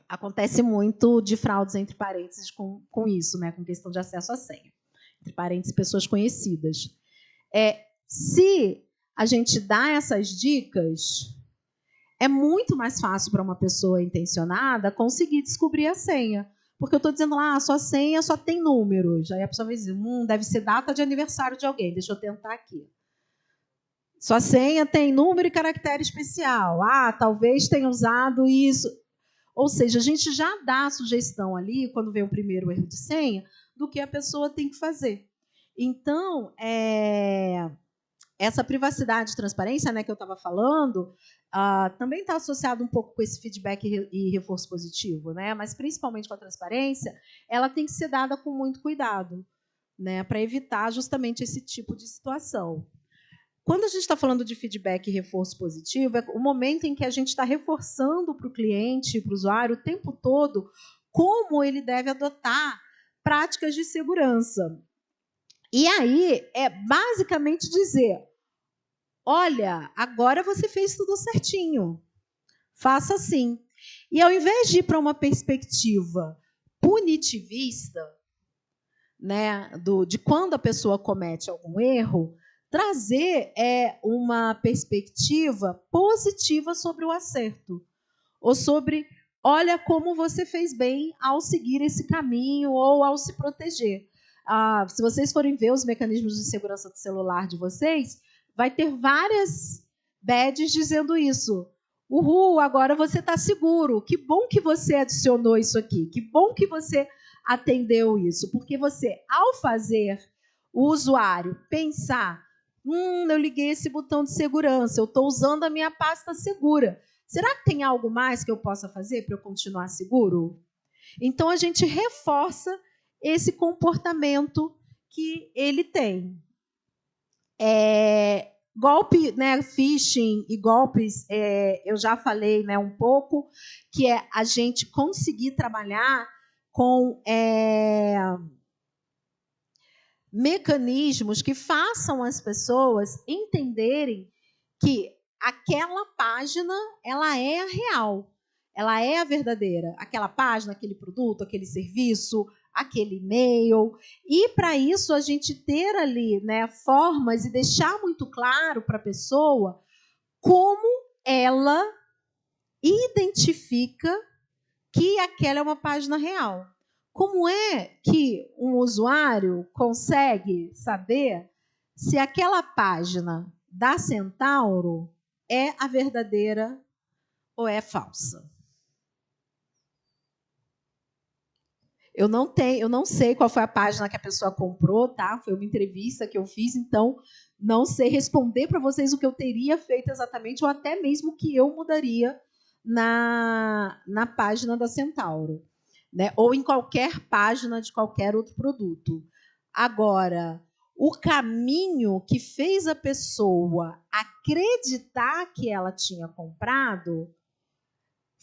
Speaker 1: Acontece muito de fraudes entre parênteses com isso, né? Com questão de acesso à senha. Entre parênteses, pessoas conhecidas. Se a gente dá essas dicas, é muito mais fácil para uma pessoa intencionada conseguir descobrir a senha. Porque eu estou dizendo lá, a sua senha só tem números. Aí a pessoa vai dizer, deve ser data de aniversário de alguém, deixa eu tentar aqui. Sua senha tem número e caractere especial. Ah, talvez tenha usado isso. Ou seja, a gente já dá a sugestão ali, quando vem o primeiro erro de senha, do que a pessoa tem que fazer. Então, essa privacidade e transparência, né, que eu estava falando, também está associado um pouco com esse feedback e reforço positivo, né? Mas principalmente com a transparência, ela tem que ser dada com muito cuidado, né, para evitar justamente esse tipo de situação. Quando a gente está falando de feedback e reforço positivo, é o momento em que a gente está reforçando para o cliente, para o usuário, o tempo todo, como ele deve adotar práticas de segurança. E aí é basicamente dizer: olha, agora você fez tudo certinho, faça assim. E ao invés de ir para uma perspectiva punitivista, né, de quando a pessoa comete algum erro, trazer uma perspectiva positiva sobre o acerto, ou sobre, olha como você fez bem ao seguir esse caminho ou ao se proteger. Se vocês forem ver os mecanismos de segurança do celular de vocês, vai ter várias badges dizendo isso. Uhul, agora você está seguro. Que bom que você adicionou isso aqui. Que bom que você atendeu isso. Porque você, ao fazer o usuário pensar, eu liguei esse botão de segurança, eu estou usando a minha pasta segura. Será que tem algo mais que eu possa fazer para eu continuar seguro? Então, a gente reforça esse comportamento que ele tem. Golpe, né, phishing e golpes, eu já falei, né, um pouco, que é a gente conseguir trabalhar com mecanismos que façam as pessoas entenderem que aquela página, ela é a real, ela é a verdadeira. Aquela página, aquele produto, aquele serviço, aquele e-mail. E, para isso, a gente ter ali, né, formas e deixar muito claro para a pessoa como ela identifica que aquela é uma página real. Como é que um usuário consegue saber se aquela página da Centauro é a verdadeira ou é falsa? Eu não sei qual foi a página que a pessoa comprou, tá? Foi uma entrevista que eu fiz, então não sei responder para vocês o que eu teria feito exatamente, ou até mesmo o que eu mudaria na página da Centauro, né? Ou em qualquer página de qualquer outro produto. Agora, o caminho que fez a pessoa acreditar que ela tinha comprado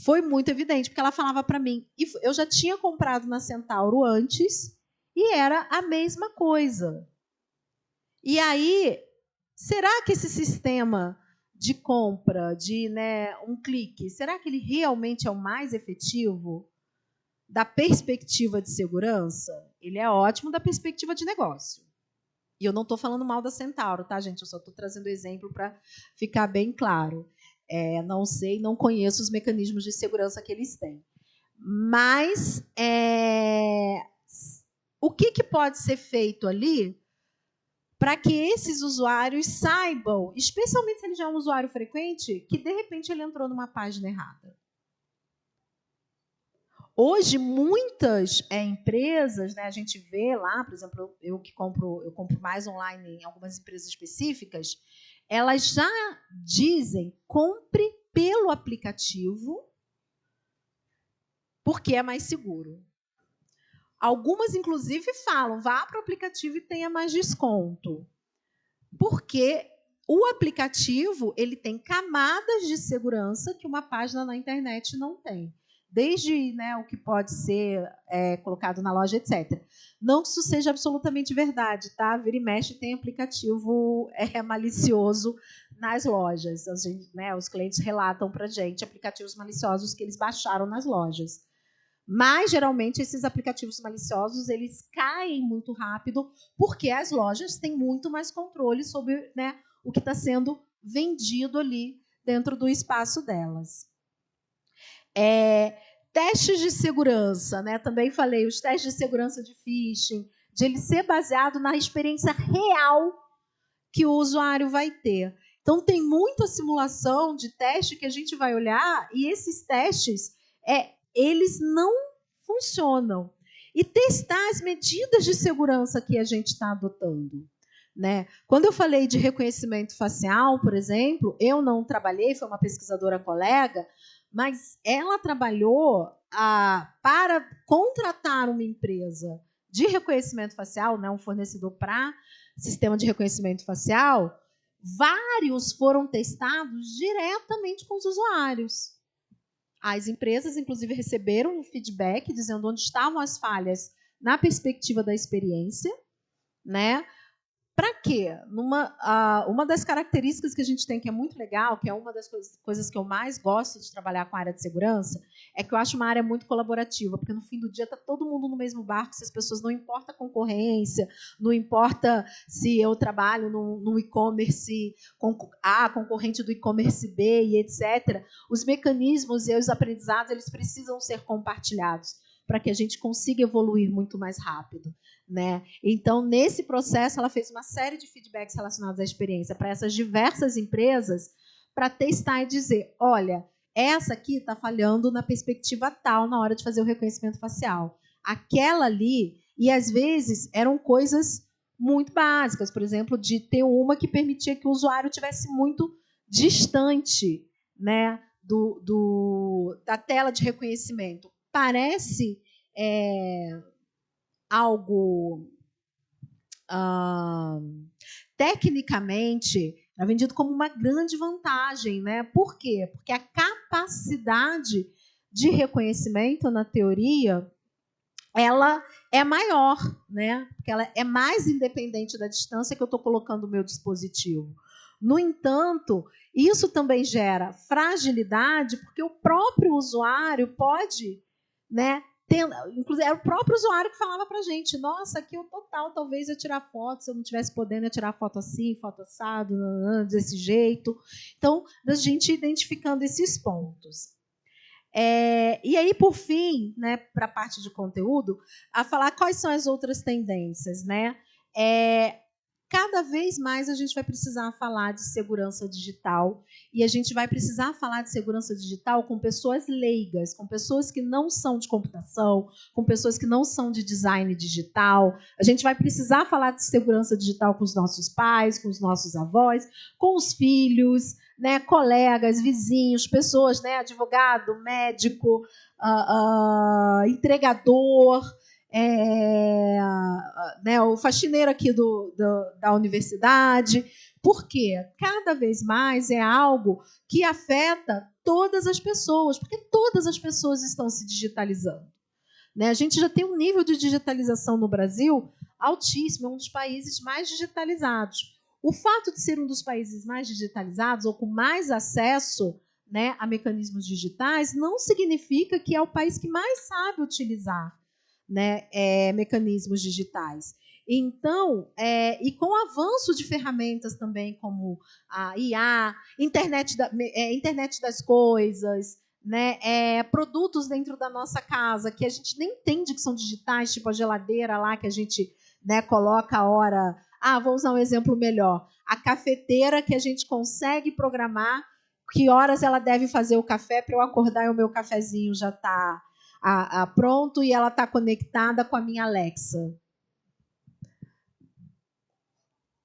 Speaker 1: foi muito evidente, porque ela falava para mim, e eu já tinha comprado na Centauro antes, e era a mesma coisa. E aí, será que esse sistema de compra, de, né, um clique, será que ele realmente é o mais efetivo da perspectiva de segurança? Ele é ótimo da perspectiva de negócio. E eu não estou falando mal da Centauro, tá, gente? Eu só estou trazendo exemplo para ficar bem claro. Não sei, não conheço os mecanismos de segurança que eles têm. Mas o que pode ser feito ali para que esses usuários saibam, especialmente se ele já é um usuário frequente, que de repente ele entrou numa página errada? Hoje, muitas empresas, né, a gente vê lá, por exemplo, eu compro mais online em algumas empresas específicas, elas já dizem: compre pelo aplicativo, porque é mais seguro. Algumas, inclusive, falam: vá para o aplicativo e tenha mais desconto. Porque o aplicativo ele tem camadas de segurança que uma página na internet não tem. Desde, né, o que pode ser colocado na loja, etc. Não que isso seja absolutamente verdade, tá? Vira e mexe tem aplicativo malicioso nas lojas. Né, os clientes relatam para a gente aplicativos maliciosos que eles baixaram nas lojas. Mas, geralmente, esses aplicativos maliciosos eles caem muito rápido, porque as lojas têm muito mais controle sobre, né, o que está sendo vendido ali dentro do espaço delas. Testes de segurança, né? Também falei, os testes de segurança de phishing, de ele ser baseado na experiência real que o usuário vai ter. Então, tem muita simulação de teste que a gente vai olhar e esses testes, eles não funcionam. E testar as medidas de segurança que a gente está adotando. Né? Quando eu falei de reconhecimento facial, por exemplo, eu não trabalhei, foi uma pesquisadora colega, mas ela trabalhou para contratar uma empresa de reconhecimento facial, né, um fornecedor para sistema de reconhecimento facial. Vários foram testados diretamente com os usuários. As empresas, inclusive, receberam um feedback dizendo onde estavam as falhas na perspectiva da experiência, né? Para quê? Uma das características que a gente tem que é muito legal, que é uma das coisas que eu mais gosto de trabalhar com a área de segurança, é que eu acho uma área muito colaborativa, porque no fim do dia está todo mundo no mesmo barco, se as pessoas não importa a concorrência, não importa se eu trabalho no e-commerce A, concorrente do e-commerce B e etc. Os mecanismos e os aprendizados eles precisam ser compartilhados para que a gente consiga evoluir muito mais rápido. Né? Então, nesse processo, ela fez uma série de feedbacks relacionados à experiência para essas diversas empresas para testar e dizer, olha, essa aqui está falhando na perspectiva tal na hora de fazer o reconhecimento facial. Aquela ali, e às vezes eram coisas muito básicas, por exemplo, de ter uma que permitia que o usuário estivesse muito distante, né, da tela de reconhecimento. Parece algo tecnicamente é vendido como uma grande vantagem, né? Por quê? Porque a capacidade de reconhecimento na teoria ela é maior, né? Porque ela é mais independente da distância que eu estou colocando o meu dispositivo. No entanto, isso também gera fragilidade, porque o próprio usuário pode, né? Inclusive, era o próprio usuário que falava para a gente, nossa, aqui o total, talvez eu tirar foto, se eu não estivesse podendo, eu tirar foto assim, foto assado, desse jeito. Então, da gente identificando esses pontos. E aí, por fim, né, para a parte de conteúdo, a falar quais são as outras tendências. Né? Cada vez mais a gente vai precisar falar de segurança digital e a gente vai precisar falar de segurança digital com pessoas leigas, com pessoas que não são de computação, com pessoas que não são de design digital. A gente vai precisar falar de segurança digital com os nossos pais, com os nossos avós, com os filhos, né, colegas, vizinhos, pessoas, né, advogado, médico, entregador, né, o faxineiro aqui da universidade. Por quê? Cada vez mais é algo que afeta todas as pessoas, porque todas as pessoas estão se digitalizando. Né? A gente já tem um nível de digitalização no Brasil altíssimo, é um dos países mais digitalizados. O fato de ser um dos países mais digitalizados ou com mais acesso, né, a mecanismos digitais não significa que é o país que mais sabe utilizar, né, mecanismos digitais. Então, e com o avanço de ferramentas também como a IA, internet das coisas, né, produtos dentro da nossa casa que a gente nem entende que são digitais, tipo a geladeira lá que a gente, né, coloca a hora. Vou usar um exemplo melhor. A cafeteira que a gente consegue programar que horas ela deve fazer o café para eu acordar e o meu cafezinho já está pronto e ela está conectada com a minha Alexa.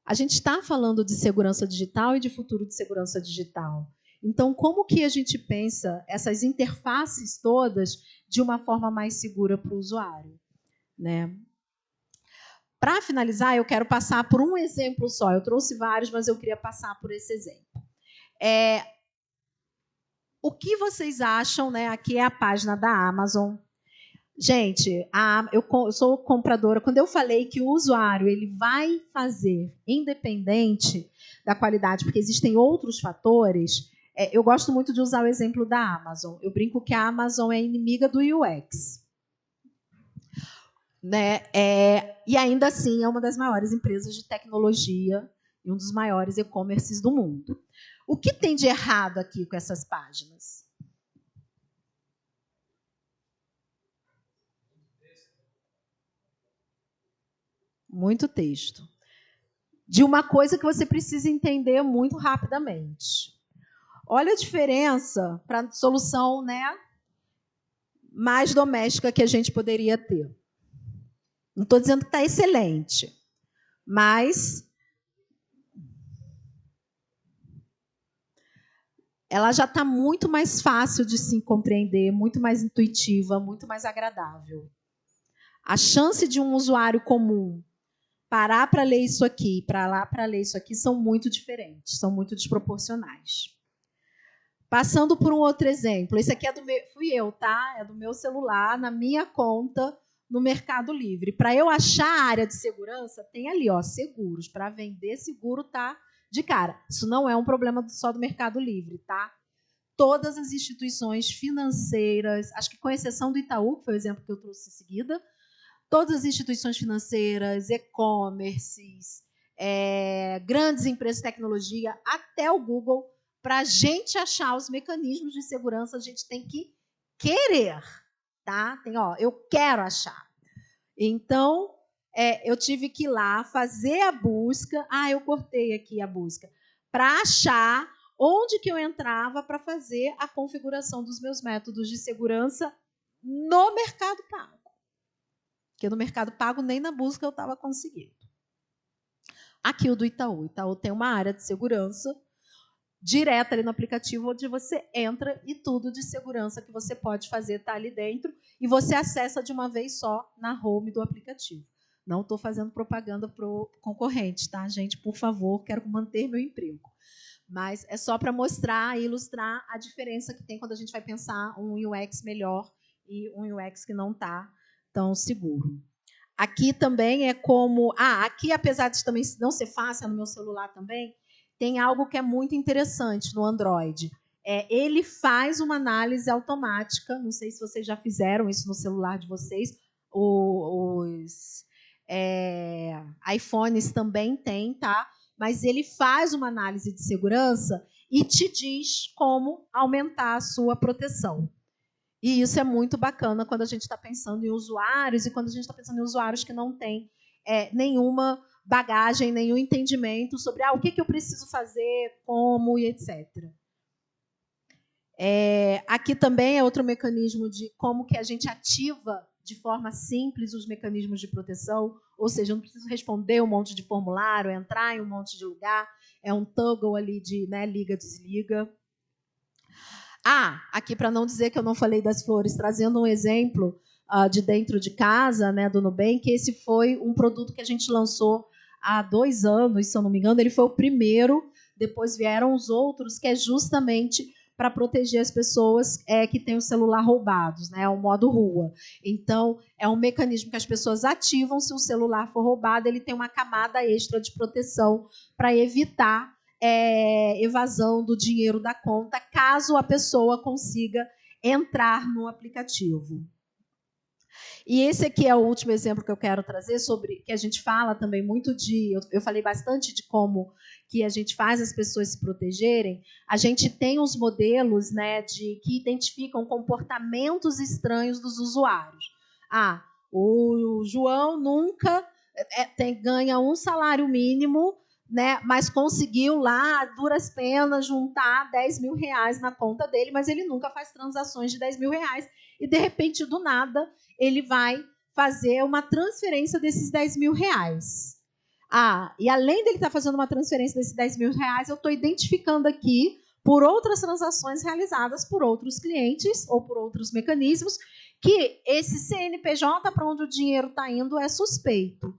Speaker 1: A gente está falando de segurança digital e de futuro de segurança digital. Então, como que a gente pensa essas interfaces todas de uma forma mais segura para o usuário? Né? Para finalizar, eu quero passar por um exemplo só. Eu trouxe vários, mas eu queria passar por esse exemplo. O que vocês acham, né? Aqui é a página da Amazon. Gente, eu sou compradora. Quando eu falei que o usuário ele vai fazer independente da qualidade, porque existem outros fatores, eu gosto muito de usar o exemplo da Amazon. Eu brinco que a Amazon é inimiga do UX. Né? E ainda assim é uma das maiores empresas de tecnologia e um dos maiores e-commerces do mundo. O que tem de errado aqui com essas páginas? Muito texto. de uma coisa que você precisa entender muito rapidamente. Olha a diferença para a solução, né, mais doméstica que a gente poderia ter. Não estou dizendo que está excelente, mas ela já está muito mais fácil de se compreender, muito mais intuitiva, muito mais agradável. A chance de um usuário comum parar para ler isso aqui, para lá para ler isso aqui, são muito diferentes, são muito desproporcionais. Passando por um outro exemplo, esse aqui é do meu, fui eu, tá? É do meu celular, na minha conta no Mercado Livre. Para eu achar a área de segurança, tem ali, ó, seguros. Para vender seguro, tá de cara. Isso não é um problema só do Mercado Livre, tá? Todas as instituições financeiras, acho que com exceção do Itaú, que foi o exemplo que eu trouxe em seguida, todas as instituições financeiras, e-commerces, grandes empresas de tecnologia, até o Google, para a gente achar os mecanismos de segurança, a gente tem que querer, tá? Eu quero achar. Então, eu tive que ir lá fazer a busca. Eu cortei aqui a busca para achar onde que eu entrava para fazer a configuração dos meus métodos de segurança no Mercado Pago. Porque no Mercado Pago nem na busca eu estava conseguindo. Aqui o do Itaú. O Itaú tem uma área de segurança direta ali no aplicativo, onde você entra e tudo de segurança que você pode fazer está ali dentro e você acessa de uma vez só na home do aplicativo. Não estou fazendo propaganda para o concorrente, tá, gente? Por favor, quero manter meu emprego. Mas é só para mostrar e ilustrar a diferença que tem quando a gente vai pensar um UX melhor e um UX que não está tão seguro. Aqui também é como... aqui, apesar de também não ser fácil, é no meu celular também, tem algo que é muito interessante no Android. Ele faz uma análise automática, não sei se vocês já fizeram isso no celular de vocês, os iPhones também têm, tá? Mas ele faz uma análise de segurança e te diz como aumentar a sua proteção. E isso é muito bacana quando a gente está pensando em usuários e quando a gente está pensando em usuários que não têm nenhuma bagagem, nenhum entendimento sobre o que eu preciso fazer, como e etc. Aqui também é outro mecanismo de como que a gente ativa de forma simples os mecanismos de proteção, ou seja, eu não preciso responder um monte de formulário, entrar em um monte de lugar, é um toggle ali de liga, desliga. Aqui para não dizer que eu não falei das flores, trazendo um exemplo de dentro de casa, né, do Nubank, esse foi um produto que a gente lançou há 2 anos, se eu não me engano, ele foi o primeiro, depois vieram os outros, que é justamente para proteger as pessoas que têm o celular roubados, né, o modo rua. Então, é um mecanismo que as pessoas ativam, se o celular for roubado, ele tem uma camada extra de proteção para evitar evasão do dinheiro da conta, caso a pessoa consiga entrar no aplicativo. E esse aqui é o último exemplo que eu quero trazer, sobre que a gente fala também muito de... Eu falei bastante de como que a gente faz as pessoas se protegerem. A gente tem uns modelos, né, que identificam comportamentos estranhos dos usuários. O João nunca ganha um salário mínimo, né, mas conseguiu lá, a duras penas, juntar 10 mil reais na conta dele, mas ele nunca faz transações de 10 mil reais. E, de repente, do nada, ele vai fazer uma transferência desses 10 mil reais. E além dele estar fazendo uma transferência desses 10 mil reais, eu estou identificando aqui por outras transações realizadas por outros clientes ou por outros mecanismos que esse CNPJ para onde o dinheiro está indo é suspeito.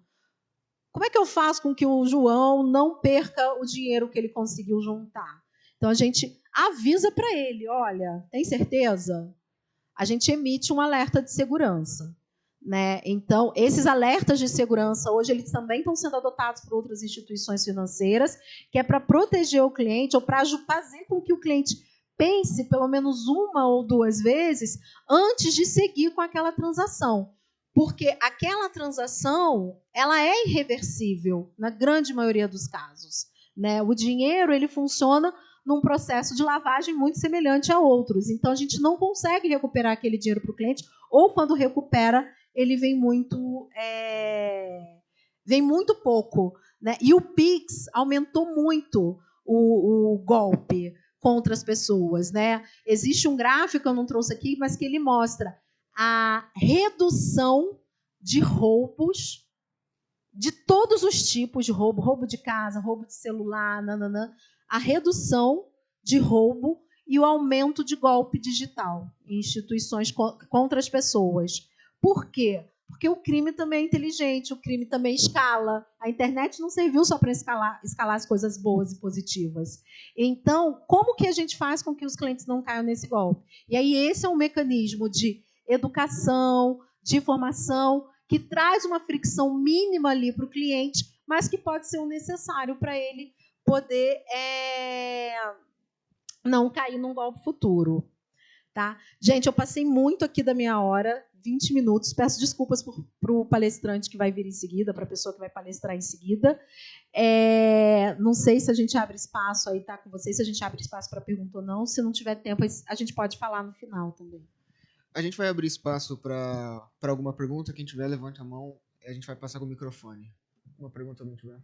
Speaker 1: Como é que eu faço com que o João não perca o dinheiro que ele conseguiu juntar? Então, a gente avisa para ele, olha, tem certeza? A gente emite um alerta de segurança, né? Então, esses alertas de segurança, hoje, eles também estão sendo adotados por outras instituições financeiras, que é para proteger o cliente ou para fazer com que o cliente pense pelo menos 1 ou 2 vezes antes de seguir com aquela transação. Porque aquela transação, ela é irreversível, na grande maioria dos casos, né? O dinheiro, ele funciona num processo de lavagem muito semelhante a outros. Então, a gente não consegue recuperar aquele dinheiro para o cliente, ou quando recupera, ele vem muito pouco, né? E o Pix aumentou muito o golpe contra as pessoas, né? Existe um gráfico, eu não trouxe aqui, mas que ele mostra a redução de roubos de todos os tipos de roubo, roubo de casa, roubo de celular, nananã, a redução de roubo e o aumento de golpe digital em instituições contra as pessoas. Por quê? Porque o crime também é inteligente, o crime também escala. A internet não serviu só para escalar as coisas boas e positivas. Então, como que a gente faz com que os clientes não caiam nesse golpe? E aí esse é um mecanismo de educação, de informação, que traz uma fricção mínima ali para o cliente, mas que pode ser o necessário para ele poder não cair num golpe futuro. Tá? Gente, eu passei muito aqui da minha hora, 20 minutos. Peço desculpas para o palestrante que vai vir em seguida, para a pessoa que vai palestrar em seguida. Não sei se a gente abre espaço aí, tá com vocês, se a gente abre espaço para pergunta ou não. Se não tiver tempo, a gente pode falar no final também.
Speaker 2: A gente vai abrir espaço para alguma pergunta. Quem tiver, levante a mão. A gente vai passar com o microfone. Uma pergunta, alguém tiver?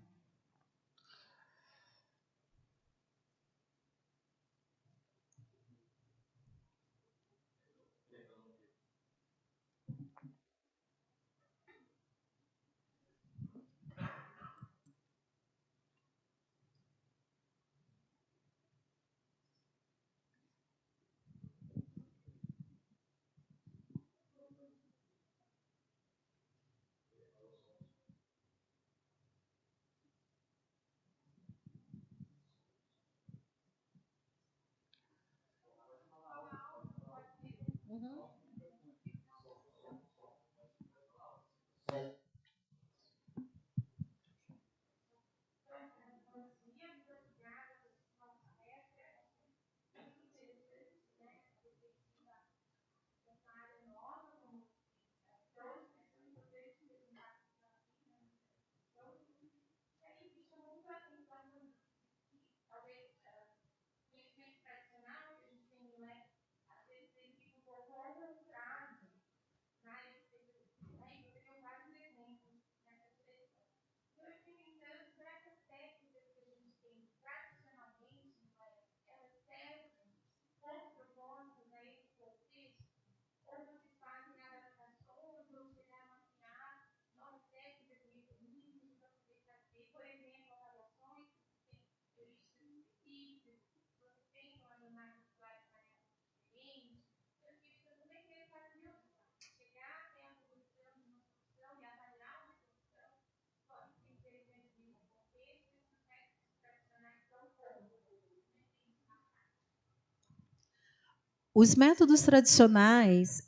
Speaker 1: Os métodos tradicionais,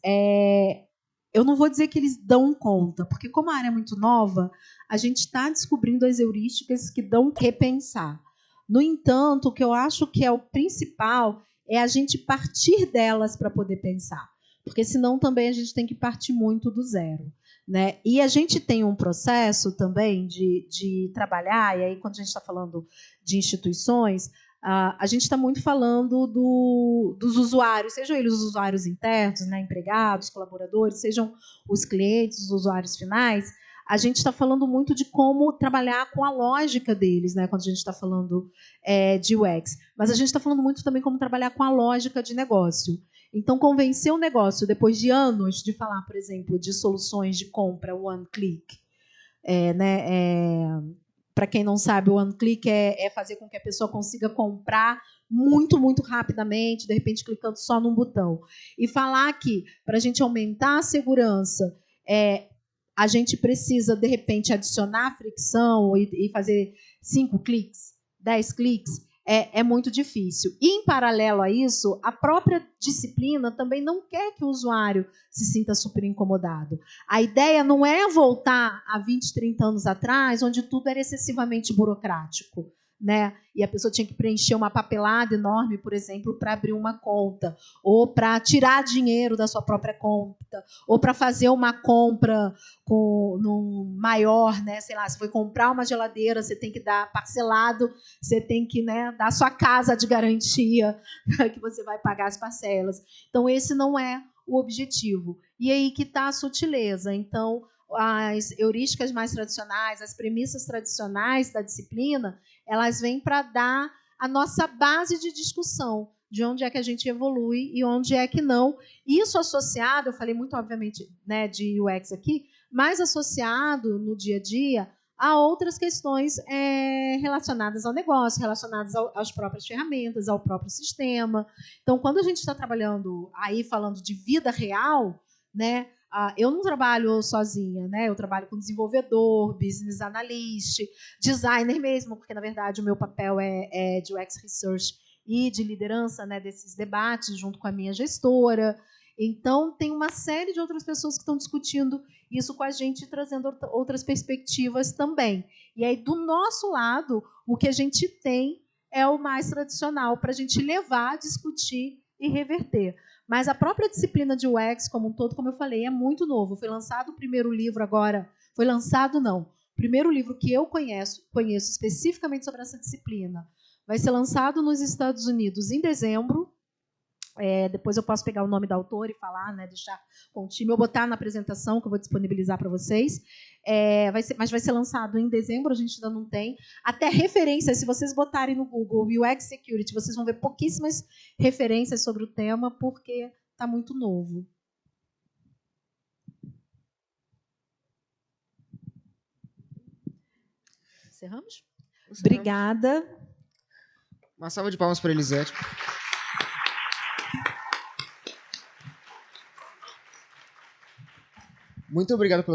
Speaker 1: eu não vou dizer que eles dão conta, porque como a área é muito nova, a gente está descobrindo as heurísticas que dão repensar. No entanto, o que eu acho que é o principal é a gente partir delas para poder pensar, porque senão também a gente tem que partir muito do zero. Né? E a gente tem um processo também de trabalhar, e aí quando a gente está falando de instituições, a gente está muito falando dos usuários, sejam eles os usuários internos, né, empregados, colaboradores, sejam os clientes, os usuários finais. A gente está falando muito de como trabalhar com a lógica deles, né, quando a gente está falando de UX. Mas a gente está falando muito também como trabalhar com a lógica de negócio. Então, convencer o negócio, depois de anos de falar, por exemplo, de soluções de compra one click, para quem não sabe, o one click é fazer com que a pessoa consiga comprar muito, muito rapidamente, de repente clicando só num botão. E falar que, para a gente aumentar a segurança, a gente precisa, de repente, adicionar fricção e fazer 5 cliques, 10 cliques, é muito difícil. E, em paralelo a isso, a própria disciplina também não quer que o usuário se sinta super incomodado. A ideia não é voltar a 20, 30 anos atrás, onde tudo era excessivamente burocrático. Né? E a pessoa tinha que preencher uma papelada enorme, por exemplo, para abrir uma conta, ou para tirar dinheiro da sua própria conta, ou para fazer uma compra num maior, né? Sei lá, se foi comprar uma geladeira, você tem que dar parcelado, você tem que, né, dar sua casa de garantia que você vai pagar as parcelas. Então, esse não é o objetivo. E aí que está a sutileza. Então, as heurísticas mais tradicionais, as premissas tradicionais da disciplina, elas vêm para dar a nossa base de discussão, de onde é que a gente evolui e onde é que não. Isso associado, eu falei muito, obviamente, né, de UX aqui, mas associado no dia a dia a outras questões relacionadas ao negócio, relacionadas às próprias ferramentas, ao próprio sistema. Então, quando a gente está trabalhando aí, falando de vida real, né, eu não trabalho sozinha, né? Eu trabalho com desenvolvedor, business analyst, designer mesmo, porque, na verdade, o meu papel é de UX Research e de liderança, né, desses debates, junto com a minha gestora. Então, tem uma série de outras pessoas que estão discutindo isso com a gente e trazendo outras perspectivas também. E aí, do nosso lado, o que a gente tem é o mais tradicional para a gente levar, discutir e reverter. Mas a própria disciplina de UX, como um todo, como eu falei, é muito novo. Foi lançado o primeiro livro agora. Foi lançado, não. O primeiro livro que eu conheço especificamente sobre essa disciplina vai ser lançado nos Estados Unidos em dezembro. Depois eu posso pegar o nome da autora e falar, né, deixar com o time, ou botar na apresentação, que eu vou disponibilizar para vocês. Mas vai ser lançado em dezembro, a gente ainda não tem. Até referências, se vocês botarem no Google UX Security, vocês vão ver pouquíssimas referências sobre o tema, porque está muito novo. Encerramos? Obrigada.
Speaker 2: Uma salva de palmas para a Elisete. Muito obrigado pela